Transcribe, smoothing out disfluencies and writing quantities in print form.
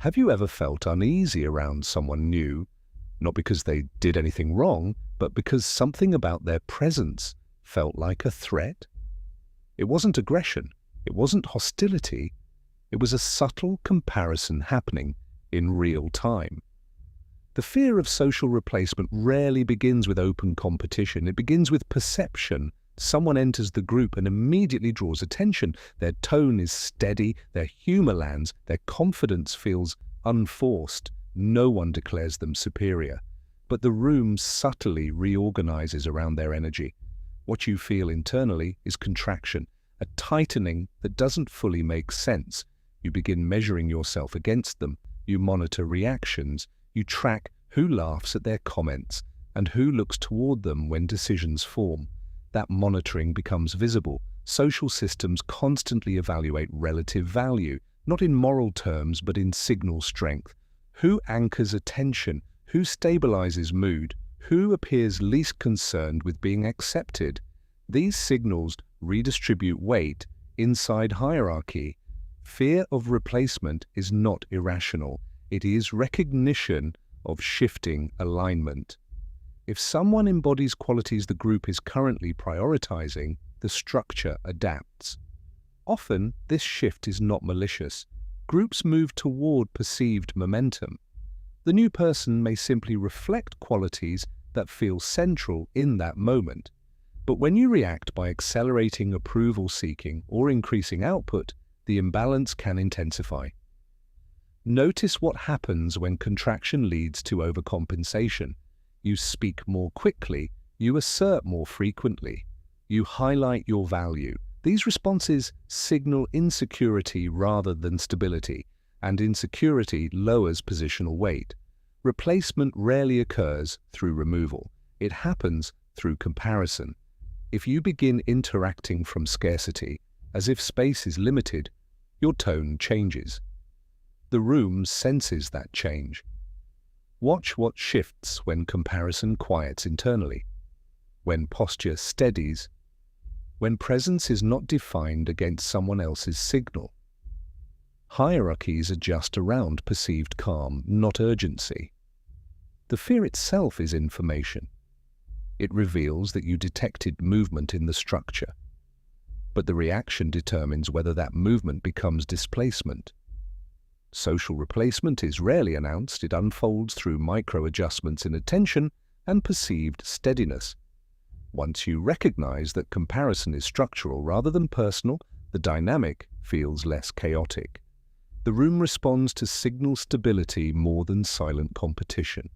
Have you ever felt uneasy around someone new, not because they did anything wrong, but because something about their presence felt like a threat? It wasn't aggression, it wasn't hostility, it was a subtle comparison happening in real time. The fear of social replacement rarely begins with open competition. It begins with perception. Someone enters the group and immediately draws attention. Their tone is steady, their humor lands, their confidence feels unforced. No one declares them superior. But the room subtly reorganizes around their energy. What you feel internally is contraction, a tightening that doesn't fully make sense. You begin measuring yourself against them. You monitor reactions. You track who laughs at their comments and who looks toward them when decisions form. That monitoring becomes visible. Social systems constantly evaluate relative value, not in moral terms but in signal strength. Who anchors attention? Who stabilizes mood? Who appears least concerned with being accepted? These signals redistribute weight inside hierarchy. Fear of replacement is not irrational. It is recognition of shifting alignment. If someone embodies qualities the group is currently prioritizing, the structure adapts. Often, this shift is not malicious. Groups move toward perceived momentum. The new person may simply reflect qualities that feel central in that moment. But when you react by accelerating approval-seeking or increasing output, the imbalance can intensify. Notice what happens when contraction leads to overcompensation. You speak more quickly, you assert more frequently, you highlight your value. These responses signal insecurity rather than stability, and insecurity lowers positional weight. Replacement rarely occurs through removal. It happens through comparison. If you begin interacting from scarcity, as if space is limited, your tone changes. The room senses that change. Watch what shifts when comparison quiets internally, when posture steadies, when presence is not defined against someone else's signal. Hierarchies adjust around perceived calm, not urgency. The fear itself is information. It reveals that you detected movement in the structure, but the reaction determines whether that movement becomes displacement. Social replacement is rarely announced. It unfolds through micro-adjustments in attention and perceived steadiness. Once you recognize that comparison is structural rather than personal, the dynamic feels less chaotic. The room responds to signal stability more than silent competition.